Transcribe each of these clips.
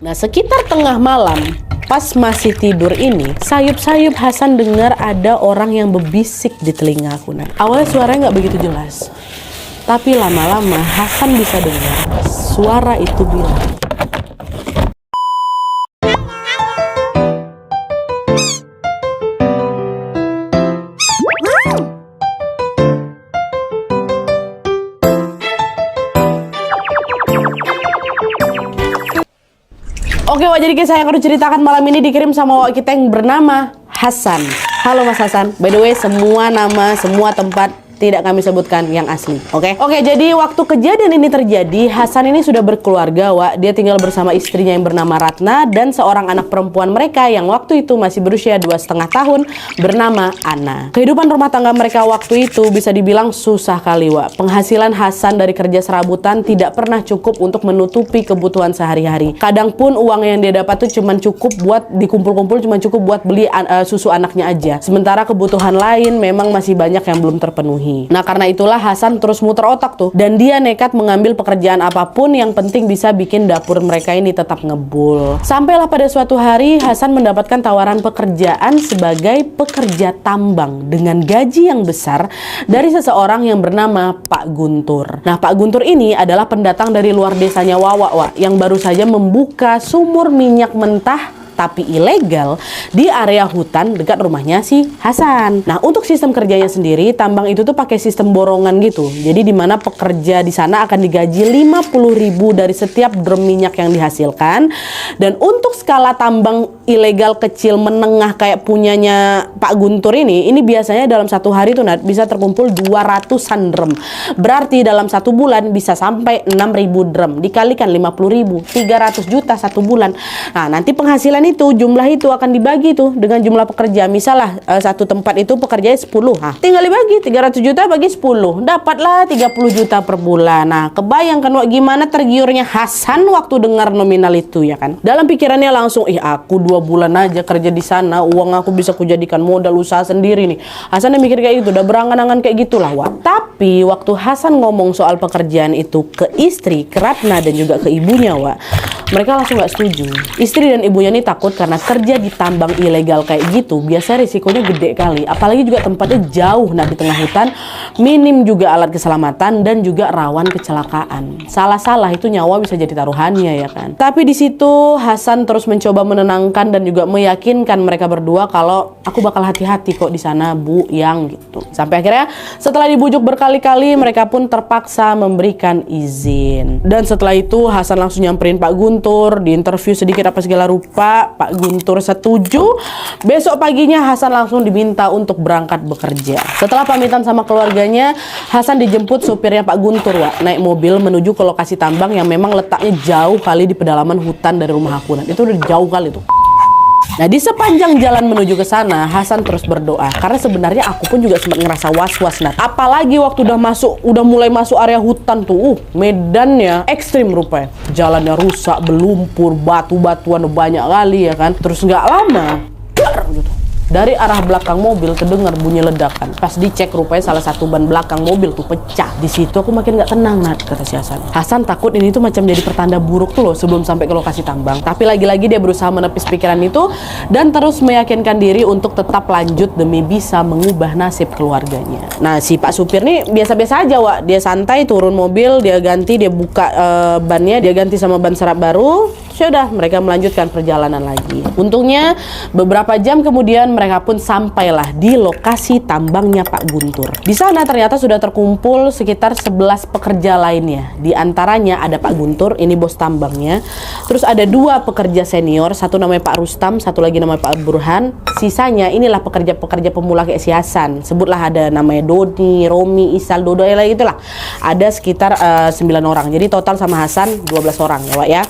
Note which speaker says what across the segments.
Speaker 1: Nah, sekitar tengah malam, pas masih tidur ini, sayup-sayup Hasan dengar ada orang yang berbisik di telinga aku. Nah, awalnya suaranya nggak begitu jelas, tapi lama-lama Hasan bisa dengar suara itu bilang, oke, Wak, jadi kisah yang aku ceritakan malam ini dikirim sama Wak kita yang bernama Hasan. Halo Mas Hasan. By the way, semua nama, semua tempat tidak kami sebutkan yang asli. Oke, jadi waktu kejadian ini terjadi, Hasan ini sudah berkeluarga, Wak. Dia tinggal bersama istrinya yang bernama Ratna dan seorang anak perempuan mereka yang waktu itu masih berusia 2,5 tahun bernama Ana. Kehidupan rumah tangga mereka waktu itu bisa dibilang susah kali, Wak. Penghasilan Hasan dari kerja serabutan tidak pernah cukup untuk menutupi kebutuhan sehari-hari. Kadang pun uang yang dia dapat tuh cuma cukup buat dikumpul-kumpul, cuma cukup buat beli susu anaknya aja. Sementara kebutuhan lain memang masih banyak yang belum terpenuhi. Nah, karena itulah Hasan terus muter otak tuh, dan dia nekat mengambil pekerjaan apapun yang penting bisa bikin dapur mereka ini tetap ngebul. Sampailah pada suatu hari Hasan mendapatkan tawaran pekerjaan sebagai pekerja tambang dengan gaji yang besar dari seseorang yang bernama Pak Guntur. Nah, Pak Guntur ini adalah pendatang dari luar desanya Wawa, yang baru saja membuka sumur minyak mentah tapi ilegal di area hutan dekat rumahnya si Hasan. Nah, untuk sistem kerjanya sendiri, tambang itu tuh pakai sistem borongan gitu. Jadi di mana pekerja di sana akan digaji 50.000 dari setiap drum minyak yang dihasilkan. Dan untuk skala tambang ilegal kecil menengah kayak punyanya Pak Guntur ini biasanya dalam satu hari tuh bisa terkumpul 200-an drum. Berarti dalam satu bulan bisa sampai 6.000 drum. Dikalikan 50.000, 300 juta satu bulan. Nah, nanti penghasilan itu, jumlah itu akan dibagi tuh dengan jumlah pekerja. Misalnya satu tempat itu pekerjanya 10. Nah, tinggal dibagi 300 juta bagi 10. Dapatlah 30 juta per bulan. Nah, kebayangkan Wak gimana tergiurnya Hasan waktu dengar nominal itu, ya kan? Dalam pikirannya langsung, aku 2 bulan aja kerja di sana, uang aku bisa kujadikan modal usaha sendiri nih. Hasan yang mikir kayak gitu, udah berangan-angan kayak gitulah, Wak. Tapi waktu Hasan ngomong soal pekerjaan itu ke istri, ke Ratna dan juga ke ibunya, Wak, mereka langsung gak setuju. Istri dan ibunya ini takut karena kerja di tambang ilegal kayak gitu biasa risikonya gede kali, apalagi juga tempatnya jauh, nah di tengah hutan, minim juga alat keselamatan dan juga rawan kecelakaan. Salah-salah itu nyawa bisa jadi taruhannya, ya kan. Tapi di situ Hasan terus mencoba menenangkan dan juga meyakinkan mereka berdua kalau aku bakal hati-hati kok di sana, Bu, yang gitu. Sampai akhirnya setelah dibujuk berkali-kali mereka pun terpaksa memberikan izin. Dan setelah itu Hasan langsung nyamperin Pak Guntur, diinterview sedikit apa segala rupa. Pak Guntur setuju. Besok paginya Hasan langsung diminta untuk berangkat bekerja. Setelah pamitan sama keluarganya, Hasan dijemput supirnya Pak Guntur, Wak, naik mobil menuju ke lokasi tambang yang memang letaknya jauh kali di pedalaman hutan dari rumah aku. Nah, itu udah jauh kali tuh. Nah, di sepanjang jalan menuju ke sana, Hasan terus berdoa. Karena sebenarnya aku pun juga sempat ngerasa was-was, Nat. Apalagi waktu udah mulai masuk area hutan tuh, medannya ekstrim rupanya. Jalannya rusak, berlumpur, batu-batuan banyak kali, ya kan. Terus nggak lama, gitu, dari arah belakang mobil terdengar bunyi ledakan. Pas dicek rupanya salah satu ban belakang mobil tuh pecah. Di situ aku makin nggak tenang, Nat, kata si Hasan. Hasan takut ini tuh macam jadi pertanda buruk tuh loh sebelum sampai ke lokasi tambang. Tapi lagi-lagi dia berusaha menepis pikiran itu dan terus meyakinkan diri untuk tetap lanjut demi bisa mengubah nasib keluarganya. Nah, si Pak supir nih biasa-biasa aja, Wak. Dia santai turun mobil, dia ganti, dia buka bannya, dia ganti sama ban serap baru. Sudah, mereka melanjutkan perjalanan lagi. Untungnya beberapa jam kemudian mereka pun sampailah di lokasi tambangnya Pak Guntur. Di sana ternyata sudah terkumpul sekitar 11 pekerja lainnya. Di antaranya ada Pak Guntur, ini bos tambangnya. Terus ada 2 pekerja senior, satu namanya Pak Rustam, satu lagi namanya Pak Burhan. Sisanya inilah pekerja-pekerja pemula kayak si Hasan. Sebutlah ada namanya Doni, Romi, Isal, Dodo, itulah. Ada sekitar 9 orang. Jadi total sama Hasan 12 orang, ya, Wak, ya.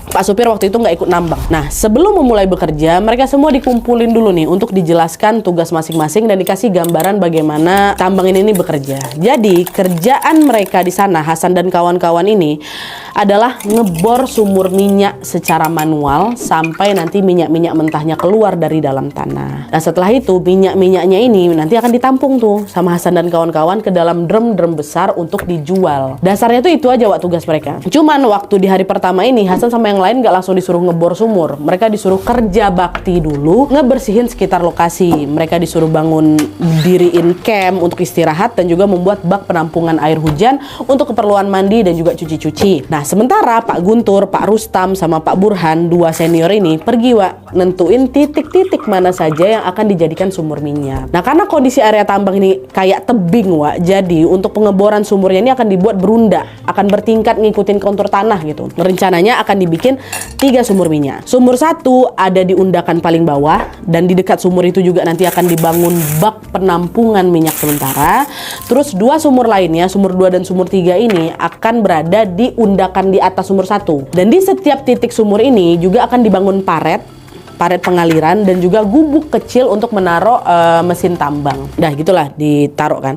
Speaker 1: Pak supir waktu itu nggak ikut nambang. Nah, sebelum memulai bekerja, mereka semua dikumpulin dulu nih untuk dijelaskan tugas masing-masing dan dikasih gambaran bagaimana tambang ini bekerja. Jadi, kerjaan mereka di sana, Hasan dan kawan-kawan ini, adalah ngebor sumur minyak secara manual sampai nanti minyak-minyak mentahnya keluar dari dalam tanah. Nah, setelah itu minyak-minyaknya ini nanti akan ditampung tuh sama Hasan dan kawan-kawan ke dalam drum-drum besar untuk dijual. Dasarnya tuh itu aja Wak tugas mereka. Cuman waktu di hari pertama ini Hasan sama yang lain nggak langsung disuruh ngebor sumur. Mereka disuruh kerja bakti dulu, ngebersihin sekitar lokasi. Mereka disuruh bangun, diriin camp untuk istirahat, dan juga membuat bak penampungan air hujan untuk keperluan mandi dan juga cuci-cuci. Nah, sementara Pak Guntur, Pak Rustam, sama Pak Burhan, dua senior ini pergi, Wak, nentuin titik-titik mana saja yang akan dijadikan sumur minyak. Nah, karena kondisi area tambang ini kayak tebing, Wak, jadi untuk pengeboran sumurnya ini akan dibuat berunda, akan bertingkat ngikutin kontur tanah gitu. Rencananya akan dibikin 3 sumur minyak. Sumur 1 ada di undakan paling bawah, dan di dekat sumur itu juga nanti akan dibangun bak penampungan minyak sementara. Terus 2 sumur lainnya, sumur 2 dan sumur 3 ini akan berada di undakan di atas sumur 1. Dan di setiap titik sumur ini juga akan dibangun paret pengaliran dan juga gubuk kecil untuk menaruh mesin tambang. Dah gitulah ditaruh kan.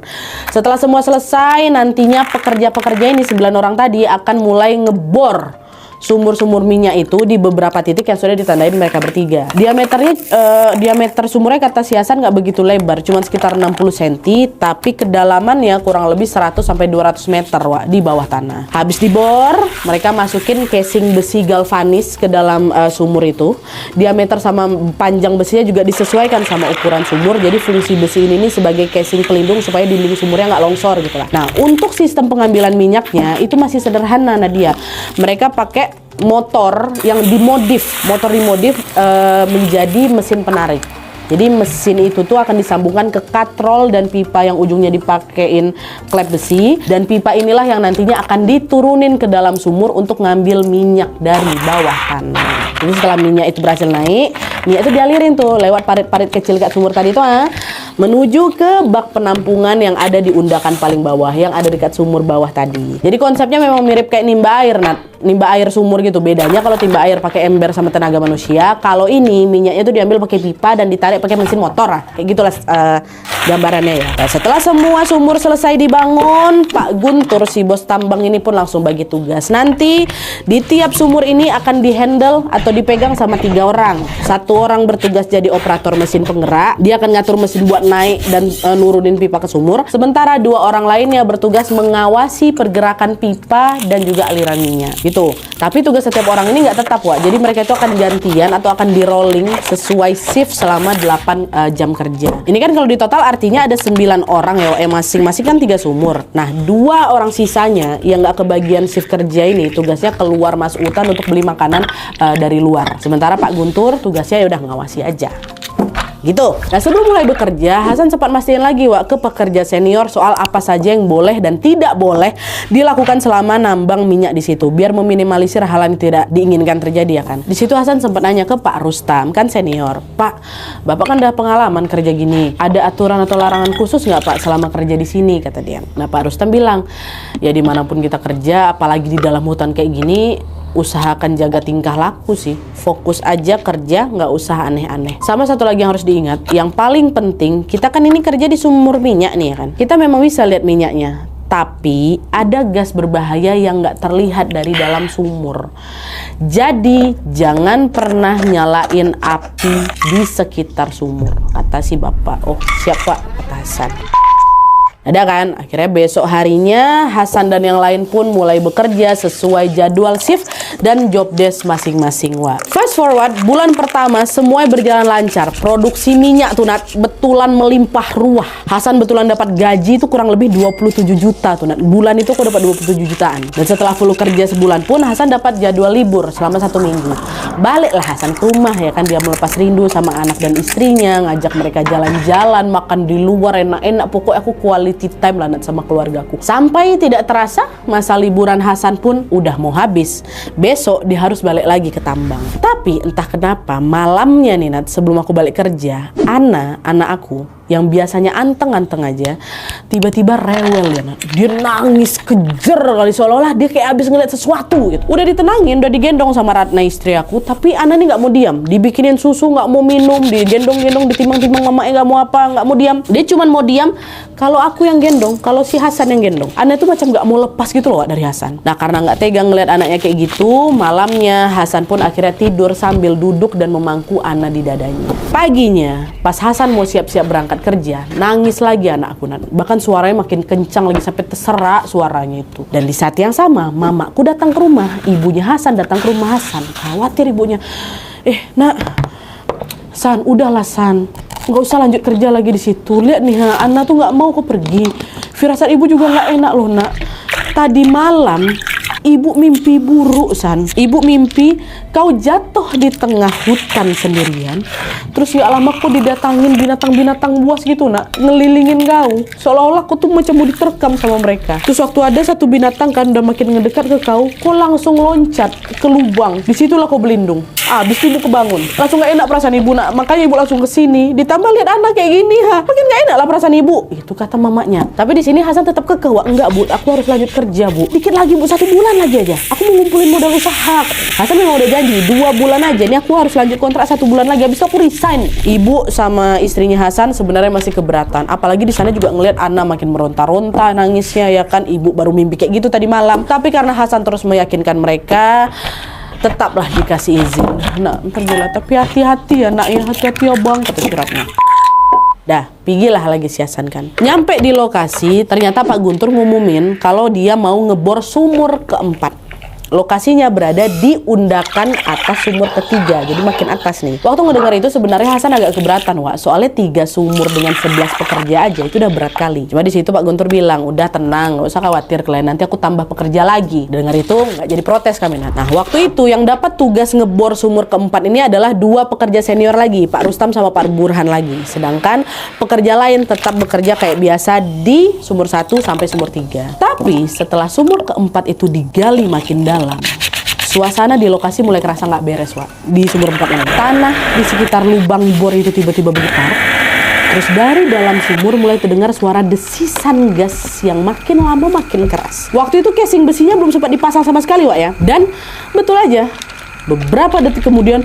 Speaker 1: Setelah semua selesai, nantinya pekerja-pekerja ini 9 orang tadi akan mulai ngebor sumur-sumur minyak itu di beberapa titik yang sudah ditandain mereka bertiga. Diameter sumurnya kata si Hasan nggak begitu lebar, cuma sekitar 60 cm, tapi kedalamannya kurang lebih 100 sampai 200 meter, Wak, di bawah tanah. Habis dibor, mereka masukin casing besi galvanis ke dalam sumur itu. Diameter sama panjang besinya juga disesuaikan sama ukuran sumur. Jadi fungsi besi ini sebagai casing pelindung supaya dinding sumurnya nggak longsor gitu lah. Nah, untuk sistem pengambilan minyaknya itu masih sederhana, Nadia. Mereka pakai motor dimodif menjadi mesin penarik. Jadi mesin itu tuh akan disambungkan ke katrol dan pipa yang ujungnya dipakein klep besi, dan pipa inilah yang nantinya akan diturunin ke dalam sumur untuk ngambil minyak dari bawah tanah. Jadi setelah minyak itu berhasil naik, minyak itu dialirin tuh lewat parit-parit kecil kat sumur tadi tuh menuju ke bak penampungan yang ada di undakan paling bawah, yang ada dekat sumur bawah tadi. Jadi konsepnya memang mirip kayak nimba air, nimba air sumur gitu. Bedanya kalau timba air pakai ember sama tenaga manusia, kalau ini minyaknya itu diambil pakai pipa dan ditarik pakai mesin motor lah. Kayak gitulah gambarannya ya. Nah, setelah semua sumur selesai dibangun, Pak Guntur si bos tambang ini pun langsung bagi tugas. Nanti di tiap sumur ini akan dihandle atau dipegang sama 3 orang. 1 orang bertugas jadi operator mesin penggerak, dia akan ngatur mesin buat naik dan nurunin pipa ke sumur. Sementara 2 orang lainnya bertugas mengawasi pergerakan pipa dan juga aliran minyak. Gitu. Tapi tugas setiap orang ini nggak tetap, Wak. Jadi mereka itu akan gantian atau akan di rolling sesuai shift selama 8 jam kerja. Ini kan kalau di total artinya ada 9 orang ya, masing-masing kan 3 sumur. Nah, 2 orang sisanya yang nggak kebagian shift kerja ini tugasnya keluar masuk hutan untuk beli makanan dari luar. Sementara Pak Guntur tugasnya ya udah ngawasi aja. Gitu. Nah, sebelum mulai bekerja, Hasan sempat mastiin lagi, Wak, ke pekerja senior soal apa saja yang boleh dan tidak boleh dilakukan selama nambang minyak di situ, biar meminimalisir hal yang tidak diinginkan terjadi ya kan. Di situ Hasan sempat nanya ke Pak Rustam, kan senior, Pak, Bapak kan udah pengalaman kerja gini, ada aturan atau larangan khusus nggak Pak selama kerja di sini, kata dia. Nah, Pak Rustam bilang, ya dimanapun kita kerja, apalagi di dalam hutan kayak gini, usahakan jaga tingkah laku sih. Fokus aja kerja, nggak usah aneh-aneh. Sama satu lagi yang harus diingat, yang paling penting, kita kan ini kerja di sumur minyak nih ya kan. Kita memang bisa lihat minyaknya, tapi ada gas berbahaya yang nggak terlihat dari dalam sumur. Jadi jangan pernah nyalain api di sekitar sumur, kata si bapak. Oh siap Pak, kata Hasan. Ada kan? Akhirnya besok harinya Hasan dan yang lain pun mulai bekerja sesuai jadwal shift dan job desk masing-masing, Wak. Fast forward, bulan pertama semuanya berjalan lancar. Produksi minyak tuh betulan melimpah ruah. Hasan betulan dapat gaji itu kurang lebih 27 juta tuh, bulan itu aku dapat 27 jutaan. Dan setelah full kerja sebulan pun Hasan dapat jadwal libur selama 1 minggu. Baliklah Hasan ke rumah ya kan, dia melepas rindu sama anak dan istrinya, ngajak mereka jalan-jalan, makan di luar enak-enak. Pokoknya aku quality time lah sama keluargaku. Sampai tidak terasa masa liburan Hasan pun udah mau habis. Besok dia harus balik lagi ke tambang. Tapi entah kenapa malamnya nih Nat, sebelum aku balik kerja, anak aku yang biasanya anteng-anteng aja, tiba-tiba rewel ya Nat. Dia nangis kejer kali, seolah-olah dia kayak habis ngeliat sesuatu gitu. Udah ditenangin, udah digendong sama Ratna istri aku, tapi Ana nih nggak mau diam. Dibikinin susu nggak mau minum, digendong-gendong, ditimbang-timbang mamanya nggak mau apa, nggak mau diam. Dia cuma mau diam kalau aku yang gendong, kalau si Hasan yang gendong. Ana tuh macam nggak mau lepas gitu loh dari Hasan. Nah karena nggak tegang ngeliat anaknya kayak gitu, malamnya Hasan pun akhirnya tidur sambil duduk dan memangku Ana di dadanya. Paginya, pas Hasan mau siap-siap berangkat berangkat kerja, nangis lagi anakku. Bahkan suaranya makin kencang lagi sampai terserak suaranya itu. Dan di saat yang sama, mamaku datang ke rumah, ibunya Hasan datang ke rumah Hasan. Khawatir ibunya. Nak, San, udahlah San, nggak usah lanjut kerja lagi di situ. Lihat nih, Anna tuh nggak mau kok pergi. Firasat ibu juga nggak enak loh nak. Tadi malam ibu mimpi buruk San. Ibu mimpi kau jatuh di tengah hutan sendirian. Terus ya lama kok didatangin binatang-binatang buas gitu nak, ngelilingin kau. Seolah-olah kau tuh macam mau diterkam sama mereka. Terus waktu ada satu binatang kan udah makin ngedekat ke kau langsung loncat ke lubang. Disitulah kau berlindung. Abis ibu kebangun, langsung gak enak perasaan ibu nak. Makanya ibu langsung kesini. Ditambah lihat anak kayak gini, makin gak enak lah perasaan ibu. Itu kata mamanya. Tapi di sini Hasan tetap kekeh. Wah enggak bu, aku harus lanjut kerja bu. Dikit lagi bu, 1 bulan lagi aja. Aku mau ngumpulin modal usaha. Hasan memang udah janji 2 bulan aja. Ini aku harus lanjut kontrak 1 bulan lagi. Abis itu aku resign. Ibu sama istrinya Hasan sebenarnya masih keberatan. Apalagi di sana juga ngelihat Ana makin meronta-ronta nangisnya ya kan. Ibu baru mimpi kayak gitu tadi malam. Tapi karena Hasan terus meyakinkan mereka, tetaplah dikasih izin. Nak, ntar jelas, tapi hati-hati ya nak ya, hati-hati ya bang, kata suratnya. Dah, pigilah lagi si Hasan kan. Nyampe di lokasi, ternyata Pak Guntur ngumumin kalau dia mau ngebor sumur keempat. Lokasinya berada di undakan atas sumur ketiga, jadi makin atas nih. Waktu ngedengar itu sebenarnya Hasan agak keberatan, Wak. Soalnya 3 sumur dengan 11 pekerja aja itu udah berat kali. Cuma di situ Pak Guntur bilang, udah tenang, nggak usah khawatir kalian, nanti aku tambah pekerja lagi. Dengar itu nggak jadi protes kami. Nah, waktu itu yang dapat tugas ngebor sumur keempat ini adalah 2 pekerja senior lagi, Pak Rustam sama Pak Burhan lagi. Sedangkan pekerja lain tetap bekerja kayak biasa di sumur 1 sampai sumur 3. Tapi setelah sumur keempat itu digali makin dalam, suasana di lokasi mulai kerasa nggak beres, Wak. Di sumur 4 ini tanah di sekitar lubang bor itu tiba-tiba bergetar. Terus dari dalam sumur mulai terdengar suara desisan gas yang makin lama makin keras. Waktu itu casing besinya belum sempat dipasang sama sekali, Wak ya. Dan betul aja, beberapa detik kemudian,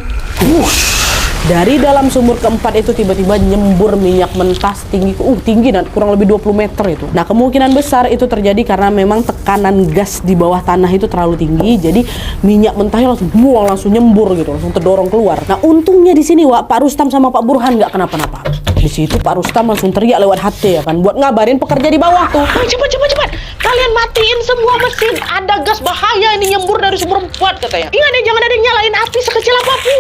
Speaker 1: dari dalam sumur keempat itu tiba-tiba nyembur minyak mentah tinggi, tinggi kurang lebih 20 meter itu. Nah, kemungkinan besar itu terjadi karena memang tekanan gas di bawah tanah itu terlalu tinggi, jadi minyak mentahnya langsung nyembur gitu, langsung terdorong keluar. Nah, untungnya di sini, Wak, Pak Rustam sama Pak Burhan nggak kenapa-napa. Di situ Pak Rustam langsung teriak lewat HT ya kan, buat ngabarin pekerja di bawah tuh. Cepat, kalian matiin semua mesin, ada gas bahaya ini nyembur dari sumur 4 katanya. Ingat ya, jangan ada yang nyalain api sekecil apapun.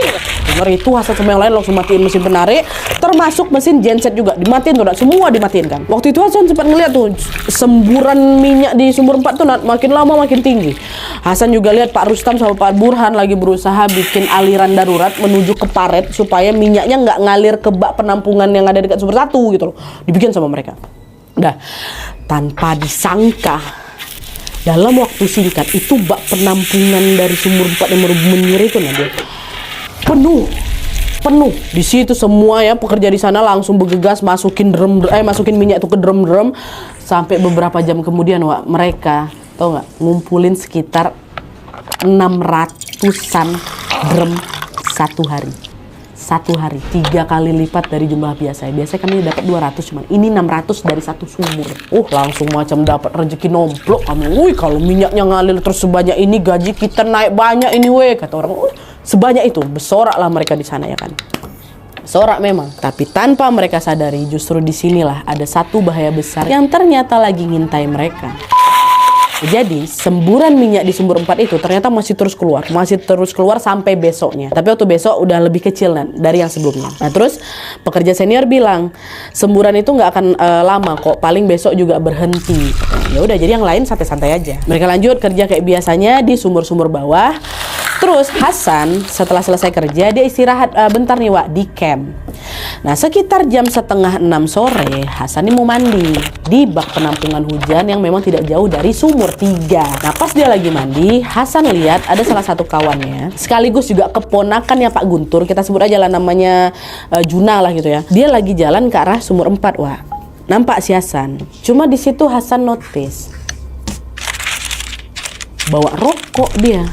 Speaker 1: Dengar itu Hasan sama yang lain langsung matiin mesin penarik, termasuk mesin genset juga dimatiin tuh, semua dimatiin kan. Waktu itu Hasan sempat ngeliat tuh semburan minyak di sumur 4 tuh makin lama makin tinggi. Hasan juga lihat Pak Rustam sama Pak Burhan lagi berusaha bikin aliran darurat menuju ke paret supaya minyaknya nggak ngalir ke bak penampungan yang ada dekat sumur 1 gitu loh. Dibikin sama mereka. Udah, tanpa disangka dalam waktu singkat itu bak penampungan dari sumur 4 yang menyir itu dia penuh. Di situ semua ya pekerja di sana langsung bergegas masukin minyak itu ke drum sampai beberapa jam kemudian, Wak, mereka tau nggak ngumpulin sekitar 600-an drum satu hari. 3 kali lipat dari jumlah biasa. Biasanya kami dapat 200, cuman ini 600 dari satu sumur. Langsung macam dapat rezeki nomplok kami. Kalau minyaknya ngalir terus sebanyak ini, gaji kita naik banyak ini kata orang. Sebanyak itu, bersorak lah mereka di sana ya kan. Sorak memang, tapi tanpa mereka sadari justru disinilah ada satu bahaya besar yang ternyata lagi ngintai mereka. Jadi semburan minyak di sumur 4 itu ternyata masih terus keluar sampai besoknya. Tapi waktu besok udah lebih kecil dari yang sebelumnya. Nah terus pekerja senior bilang semburan itu nggak akan lama kok, paling besok juga berhenti. Ya udah, jadi yang lain santai-santai aja. Mereka lanjut kerja kayak biasanya di sumur-sumur bawah. Terus Hasan setelah selesai kerja dia istirahat bentar nih, Wak, di camp. Nah sekitar jam 5:30 sore Hasan ini mau mandi di bak penampungan hujan yang memang tidak jauh dari sumur 3. Nah pas dia lagi mandi, Hasan lihat ada salah satu kawannya sekaligus juga keponakannya Pak Guntur, kita sebut aja lah namanya Juna lah gitu ya. Dia lagi jalan ke arah sumur 4, Wak. Nampak si Hasan. Cuma di situ Hasan notice bawa rokok dia.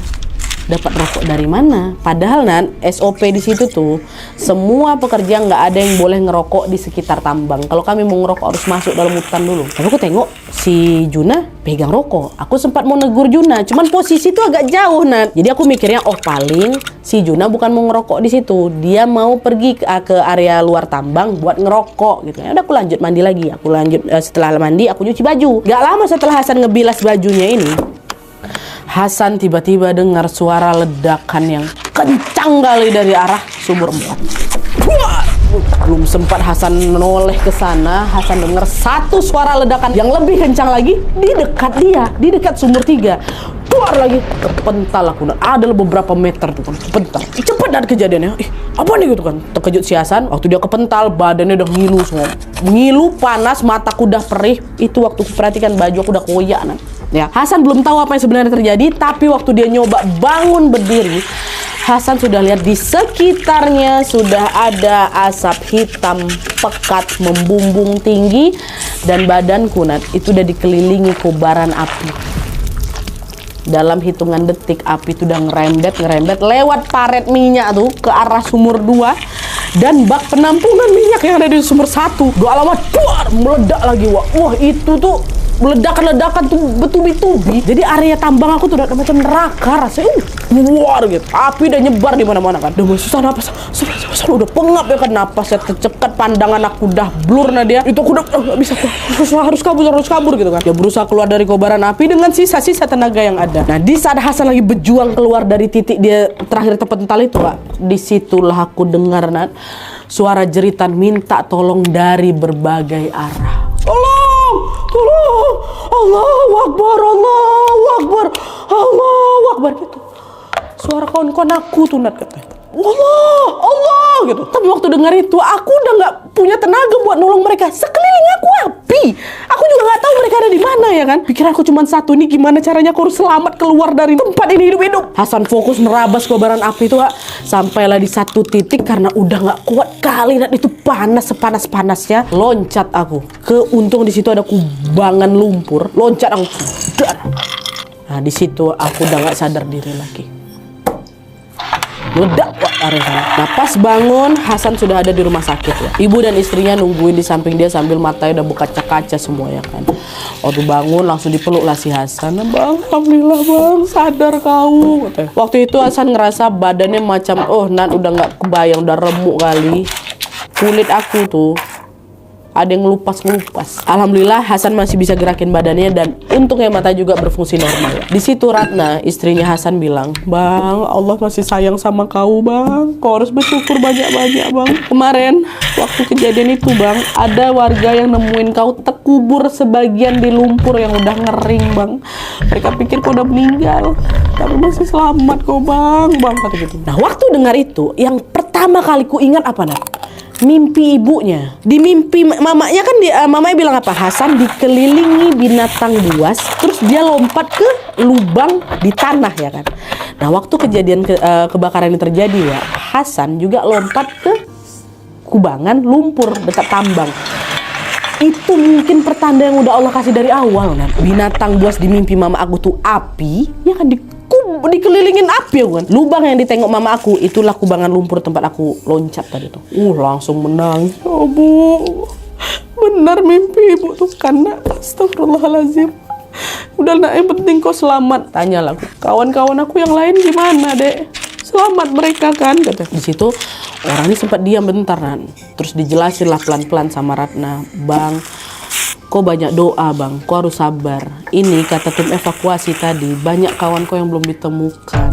Speaker 1: dapat rokok dari mana? Padahal Nan, SOP di situ tuh semua pekerja nggak ada yang boleh ngerokok di sekitar tambang. Kalau kami mau ngerokok harus masuk dalam hutan dulu. Tapi aku tengok si Juna pegang rokok. Aku sempat mau negur Juna, cuman posisi tuh agak jauh Nan. Jadi aku mikirnya oh paling si Juna bukan mau ngerokok di situ, dia mau pergi ke area luar tambang buat ngerokok gitu. Ya udah aku lanjut mandi lagi. Aku lanjut setelah mandi aku nyuci baju. Gak lama setelah Hasan ngebilas bajunya ini, Hasan tiba-tiba dengar suara ledakan yang kencang kali dari arah sumur 4. Belum sempat Hasan menoleh ke sana, Hasan dengar satu suara ledakan yang lebih kencang lagi di dekat dia, di dekat sumur 3. Keluar lagi, kepental aku. Ada beberapa meter tuh kan, kepental. Cepet dan kejadiannya. Apa nih gitu kan? Terkejut si Hasan. Waktu dia kepental, badannya udah ngilu semua. Ngilu, panas, mataku udah perih. Itu waktu aku perhatikan baju aku udah koyak Nan. Ya, Hasan belum tahu apa yang sebenarnya terjadi, tapi waktu dia nyoba bangun berdiri, Hasan sudah lihat di sekitarnya sudah ada asap hitam pekat membumbung tinggi dan badanku Nat itu udah dikelilingi kobaran api. Dalam hitungan detik api itu udah ngerembet lewat paret minyak tuh ke arah sumur 2 dan bak penampungan minyak yang ada di sumur 1. Dua alamat meledak lagi. Wah itu tuh ledakan tuh bertubi-tubi. Jadi area tambang aku tuh udah macam neraka rasanya. Luar gitu. Api udah nyebar di mana-mana kan. Udah susah napas. Udah pengap ya kan napasnya tercekat, pandangan aku udah blur Nadia. Itu aku udah nggak bisa. Harus kabur gitu kan. Dia berusaha keluar dari kobaran api dengan sisa-sisa tenaga yang ada. Nah, di saat Hasan lagi berjuang keluar dari titik dia terakhir terpental itu, Pak, disitulah aku dengar Nat suara jeritan minta tolong dari berbagai arah. Tolong, Allahu Akbar, Allahu Akbar, Allahu Akbar gitu. Suara kawan-kawan aku tuh Nat katanya. Allah gitu. Tapi waktu dengar itu aku udah nggak punya tenaga buat nolong mereka. Sekeliling aku api. Aku juga nggak tahu mereka ada di mana ya kan. Pikiranku cuma satu nih, gimana caranya aku harus selamat keluar dari tempat ini hidup-hidup. Hasan fokus nerabas kobaran api itu, Kak. Sampailah di satu titik karena udah nggak kuat kali dan itu panas sepanas-panasnya. Loncat aku. Untung di situ ada kubangan lumpur. Loncat aku. Nah di situ aku udah nggak sadar diri lagi. Meledak area sana. Nah pas bangun Hasan sudah ada di rumah sakit ya. Ibu dan istrinya nungguin di samping dia sambil matanya udah berkaca-kaca semua ya kan. Waktu bangun langsung dipeluk lah si Hasan. Bang, alhamdulillah bang, sadar kau. Waktu itu Hasan ngerasa badannya macam Nan udah nggak kebayang, udah remuk kali. Kulit aku tuh ada yang ngelupas. Alhamdulillah Hasan masih bisa gerakin badannya dan untungnya mata juga berfungsi normal. Di situ Ratna, istrinya Hasan bilang, "Bang, Allah masih sayang sama kau, Bang. Kau harus bersyukur banyak-banyak, Bang. Kemarin waktu kejadian itu, Bang, ada warga yang nemuin kau terkubur sebagian di lumpur yang udah ngering, Bang. Mereka pikir kau udah meninggal, tapi masih selamat kau, Bang." Kata gitu. Nah, waktu dengar itu, yang pertama kali ku ingat apa, Nak? Mimpi ibunya. Di mimpi mamanya kan mamanya bilang apa? Hasan dikelilingi binatang buas, terus dia lompat ke lubang di tanah ya kan. Nah waktu kejadian kebakaran ini terjadi ya, Hasan juga lompat ke kubangan lumpur dekat tambang. Itu mungkin pertanda yang udah Allah kasih dari awal kan. Binatang buas di mimpi mama aku tuh api, ya kan dikelilingin api kan. Lubang yang ditengok mama aku itulah kubangan lumpur tempat aku loncat tadi tuh. Langsung menangis. Oh bu, benar mimpi ibu tuh karena astagfirullahaladzim. Udah nak, yang penting kau selamat. Tanyalah aku, kawan-kawan aku yang lain gimana dek? Selamat mereka kan? Kata. Di situ orang ini sempat diam bentar kan. Terus dijelasin lah pelan-pelan sama Ratna, Bang, kau banyak doa bang, kau harus sabar. Ini kata tim evakuasi tadi, banyak kawan kau yang belum ditemukan.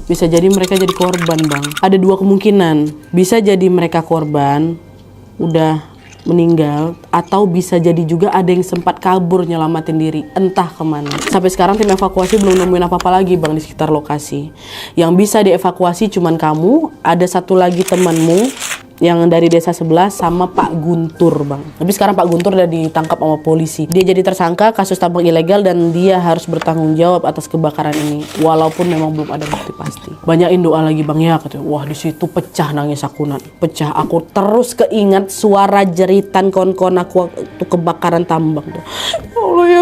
Speaker 1: Bisa jadi mereka jadi korban bang. Ada dua kemungkinan. Bisa jadi mereka korban, udah meninggal. Atau bisa jadi juga ada yang sempat kabur nyelamatin diri, entah kemana. Sampai sekarang tim evakuasi belum nemuin apa-apa lagi bang di sekitar lokasi. Yang bisa dievakuasi cuman kamu, ada satu lagi temanmu yang dari desa sebelah sama Pak Guntur, Bang. Tapi sekarang Pak Guntur udah ditangkap sama polisi. Dia jadi tersangka kasus tambang ilegal dan dia harus bertanggung jawab atas kebakaran ini. Walaupun memang belum ada bukti pasti. Banyakin doa lagi, Bang, ya, katanya. Wah, di situ pecah nangis aku, Nat. Pecah. Aku terus keingat suara jeritan kawan-kawan aku waktu kebakaran tambang tuh. Ya Allah ya.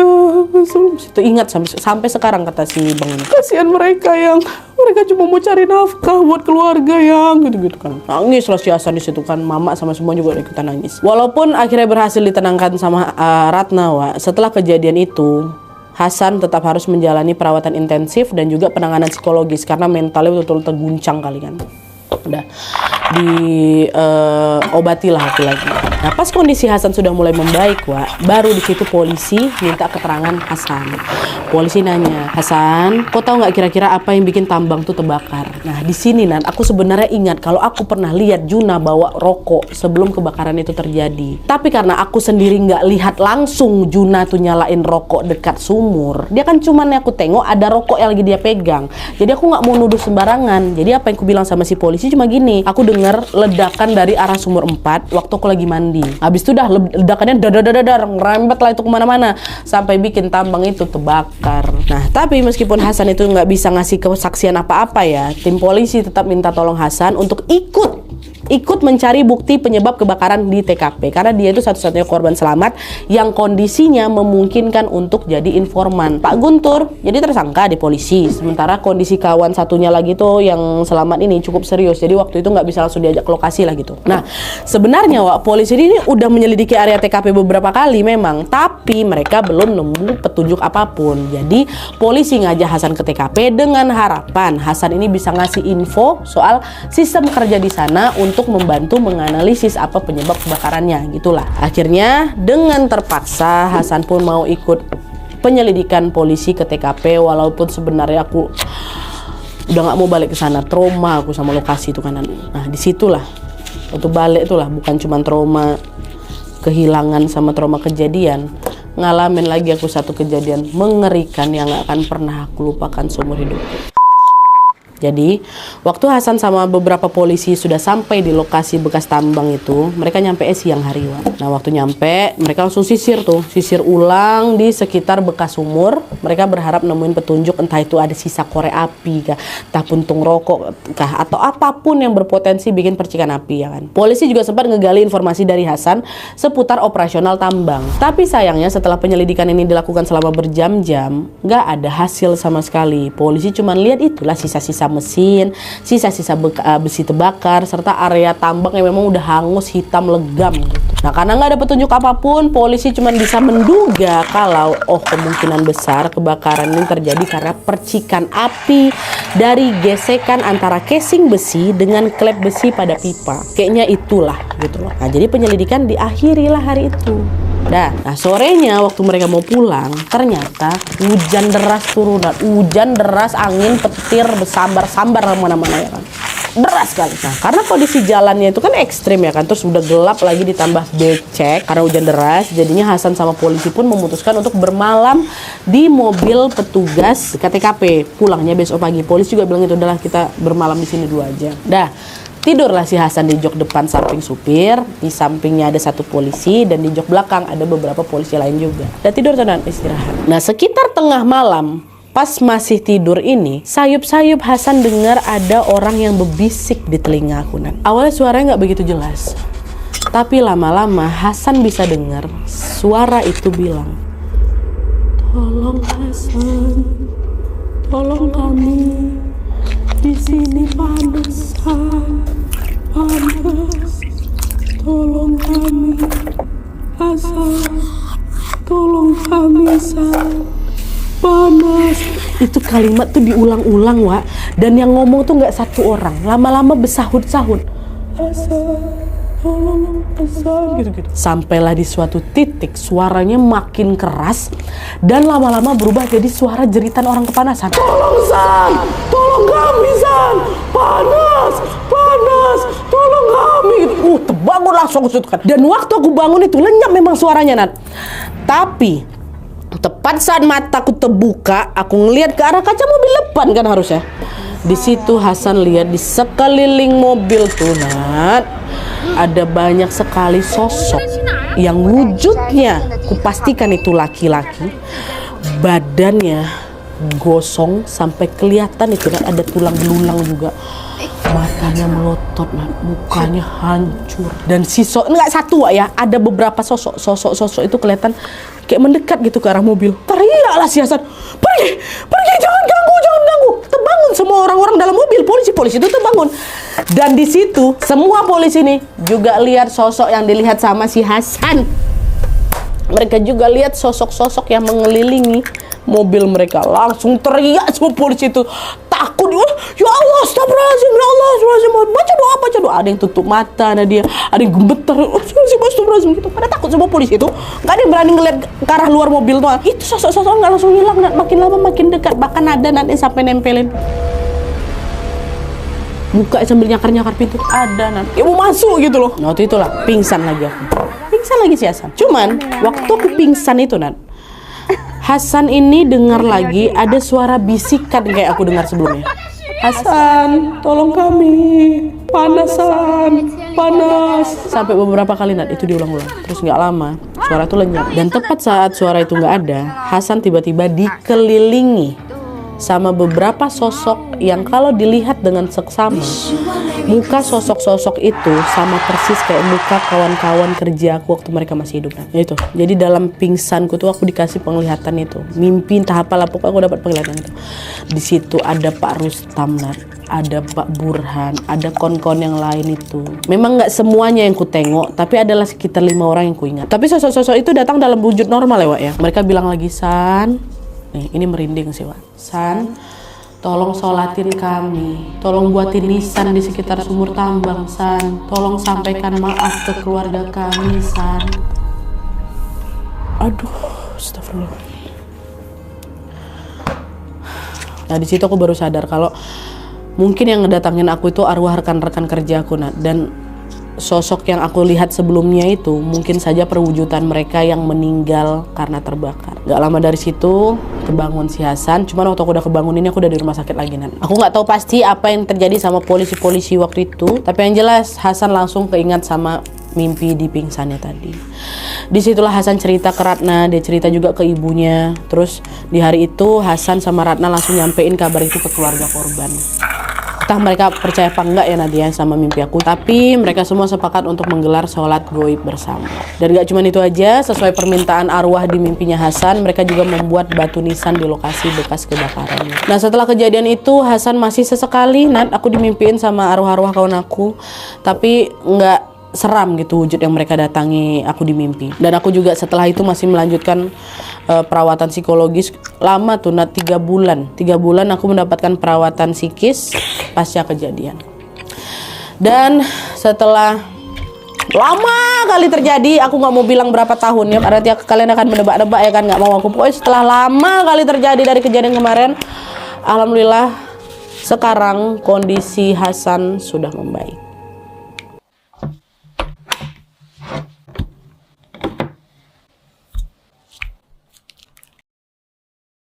Speaker 1: Itu ingat sampai sekarang, kata si Bang ini. Kasihan mereka yang mereka cuma mau cari nafkah buat keluarga yang gitu-gitu kan. Nangis lah si Hasan di situ kan, mama sama semua juga ikutan nangis. Walaupun akhirnya berhasil ditenangkan sama Ratna, Wak, setelah kejadian itu Hasan tetap harus menjalani perawatan intensif dan juga penanganan psikologis karena mentalnya betul-betul terguncang kali kan. Udah diobati lah lagi. Nah, pas kondisi Hasan sudah mulai membaik, Wak, baru di situ polisi minta keterangan Hasan. Polisi nanya, Hasan, kau tahu nggak kira-kira apa yang bikin tambang tuh terbakar? Nah, di sini Nan, aku sebenarnya ingat kalau aku pernah lihat Juna bawa rokok sebelum kebakaran itu terjadi. Tapi karena aku sendiri nggak lihat langsung Juna tuh nyalain rokok dekat sumur, dia kan cuman aku tengok ada rokok yang lagi dia pegang. Jadi aku nggak mau nuduh sembarangan. Jadi apa yang aku bilang sama si polisi cuma gini, aku dengar ledakan dari arah sumur 4 waktu aku lagi mandi. Habis itu dah ledakannya dadar ngerembet lah itu kemana-mana sampai bikin tambang itu terbakar. Nah, tapi meskipun Hasan itu nggak bisa ngasih kesaksian apa-apa ya, tim polisi tetap minta tolong Hasan untuk ikut mencari bukti penyebab kebakaran di TKP karena dia itu satu-satunya korban selamat yang kondisinya memungkinkan untuk jadi informan. Pak Guntur jadi tersangka di polisi, sementara kondisi kawan satunya lagi tuh yang selamat ini cukup serius, jadi waktu itu nggak bisa langsung diajak ke lokasi lah gitu. Nah, sebenarnya, Wak, polisi ini udah menyelidiki area TKP beberapa kali memang, tapi mereka belum nemu petunjuk apapun. Jadi polisi ngajak Hasan ke TKP dengan harapan Hasan ini bisa ngasih info soal sistem kerja di sana untuk membantu menganalisis apa penyebab kebakarannya gitulah. Akhirnya dengan terpaksa Hasan pun mau ikut penyelidikan polisi ke TKP, walaupun sebenarnya aku udah nggak mau balik ke sana, trauma aku sama lokasi itu kan. Nah, disitulah waktu balik itulah bukan cuma trauma kehilangan sama trauma kejadian, ngalamin lagi aku satu kejadian mengerikan yang gak akan pernah aku lupakan seumur hidup. Jadi, waktu Hasan sama beberapa polisi sudah sampai di lokasi bekas tambang itu, mereka nyampe siang hari, Wak. Nah, waktu nyampe, mereka langsung sisir ulang di sekitar bekas sumur. Mereka berharap nemuin petunjuk, entah itu ada sisa korek api kah, entah puntung rokok kah, atau apapun yang berpotensi bikin percikan api, ya kan. Polisi juga sempat ngegali informasi dari Hasan seputar operasional tambang. Tapi sayangnya setelah penyelidikan ini dilakukan selama berjam-jam, nggak ada hasil sama sekali. Polisi cuma lihat itulah sisa-sisa mesin, sisa-sisa besi terbakar, serta area tambang yang memang udah hangus hitam legam gitu. Nah, karena nggak ada petunjuk apapun, polisi cuma bisa menduga kalau kemungkinan besar kebakaran ini terjadi karena percikan api dari gesekan antara casing besi dengan klep besi pada pipa. Kayaknya itulah gitu loh. Nah, jadi penyelidikan diakhirilah hari itu. Nah, sorenya waktu mereka mau pulang, ternyata hujan deras turun. Hujan deras, angin, petir, bersambar-sambar mana-mana ya kan. Deras sekali. Nah, karena kondisi jalannya itu kan ekstrim ya kan, terus udah gelap lagi ditambah becek karena hujan deras, jadinya Hasan sama polisi pun memutuskan untuk bermalam di mobil petugas KTKP. Pulangnya besok pagi. Polisi juga bilang itu udahlah kita bermalam di sini dulu aja. Dah. Tidurlah si Hasan di jok depan samping supir, di sampingnya ada satu polisi, dan di jok belakang ada beberapa polisi lain juga. Dan tidur dan istirahat. Nah, sekitar tengah malam, pas masih tidur ini, sayup-sayup Hasan dengar ada orang yang berbisik di telinga aku. Awalnya suaranya nggak begitu jelas, tapi lama-lama Hasan bisa dengar suara itu bilang, "Tolong Hasan, tolong kami. Di sini panas, tolong kami, Hasan, tolong kami, panas." Itu kalimat tuh diulang-ulang, Wak, dan yang ngomong tuh nggak satu orang, lama-lama bersahut-sahut, "Hasan, tolong Hasan," gitu-gitu. Sampailah di suatu titik suaranya makin keras dan lama-lama berubah jadi suara jeritan orang kepanasan. "Tolong San, tolong kami San, panas, tolong kami." Gitu. Terbangun langsung kan. Dan waktu aku bangun itu lenyap memang suaranya, Nat. Tapi tepat saat mataku terbuka, aku ngelihat ke arah kaca mobil depan kan harusnya. Di situ Hasan lihat di sekeliling mobil tuh, Nat, ada banyak sekali sosok yang wujudnya kupastikan itu laki-laki, badannya gosong sampai kelihatan itu, Nat, ada tulang belulang juga. Matanya melotot, mukanya hancur. Dan nggak satu ya, ada beberapa sosok itu kelihatan kayak mendekat gitu ke arah mobil. Teriaklah si Hasan, pergi, jangan ganggu. Terbangun semua orang-orang dalam mobil, polisi itu terbangun. Dan di situ semua polisi ini juga lihat sosok yang dilihat sama si Hasan. Mereka juga lihat sosok-sosok yang mengelilingi mobil mereka. Langsung teriak semua polisi itu. Takut, ya Allah, astagfirullahaladzim, ya Allah, astagfirullahaladzim. Baca doa. Ada yang tutup mata, ada yang gemeter, astagfirullahaladzim gitu. Pada takut semua polisi itu. Gak ada yang berani ngeliat ke arah luar mobil tuh. Itu sosok-sosok nggak langsung hilang, makin lama makin dekat. Bahkan ada nanti sampai nempelin buka sambil nyakar pintu. Ada nanti ya mau masuk gitu loh. Nah, waktu itulah pingsan lagi si Hasan. Cuman waktu aku pingsan itu, Nat, Hasan ini dengar lagi ada suara bisikan kayak aku dengar sebelumnya. Hasan, tolong kami, panas. Sampai beberapa kali, Nat, itu diulang-ulang. Terus nggak lama suara itu lenyap. Dan tepat saat suara itu nggak ada, Hasan tiba-tiba dikelilingi sama beberapa sosok yang kalau dilihat dengan seksama, muka sosok-sosok itu sama persis kayak muka kawan-kawan kerja aku waktu mereka masih hidup. Nah, itu. Jadi dalam pingsanku tuh aku dikasih penglihatan itu. Mimpi entah apalah, pokoknya aku dapat penglihatan itu. Di situ ada Pak Rustam, ada Pak Burhan, ada kon-kon yang lain itu. Memang nggak semuanya yang ku tengok, tapi adalah sekitar 5 orang yang ku ingat. Tapi sosok-sosok itu datang dalam wujud normal ya, Wak ya. Mereka bilang lagi, San, nih, ini merinding sih, Wak. San, tolong sholatin kami. Tolong buatin nisan di sekitar sumur tambang, San. Tolong sampaikan maaf ke keluarga kami, San. Aduh, astagfirullah. Nah, di situ aku baru sadar kalau mungkin yang ngedatangin aku itu arwah rekan-rekan kerja aku, Nat. Dan sosok yang aku lihat sebelumnya itu mungkin saja perwujudan mereka yang meninggal karena terbakar. Gak lama dari situ kebangun si Hasan. Cuman waktu aku udah kebangun ini aku udah di rumah sakit lagi, Nan. Aku nggak tahu pasti apa yang terjadi sama polisi-polisi waktu itu. Tapi yang jelas Hasan langsung keingat sama mimpi di pingsannya tadi. Disitulah Hasan cerita ke Ratna, dia cerita juga ke ibunya. Terus di hari itu Hasan sama Ratna langsung nyampein kabar itu ke keluarga korban. Entah mereka percaya apa enggak ya Nadia sama mimpi aku, tapi mereka semua sepakat untuk menggelar sholat goib bersama. Dan gak cuma itu aja, sesuai permintaan arwah di mimpinya Hasan, mereka juga membuat batu nisan di lokasi bekas kebakaran. Nah, setelah kejadian itu Hasan masih sesekali, Nat, aku dimimpiin sama arwah-arwah kawan aku, tapi nggak seram gitu wujud yang mereka datangi aku di mimpi. Dan aku juga setelah itu masih melanjutkan perawatan psikologis lama tuh, Nat, 3 bulan. 3 bulan aku mendapatkan perawatan psikis pasca kejadian. Dan setelah lama kali terjadi, aku nggak mau bilang berapa tahun ya, berarti kalian akan menebak-nebak ya kan, nggak mau aku. Pokoknya setelah lama kali terjadi dari kejadian kemarin, alhamdulillah sekarang kondisi Hasan sudah membaik.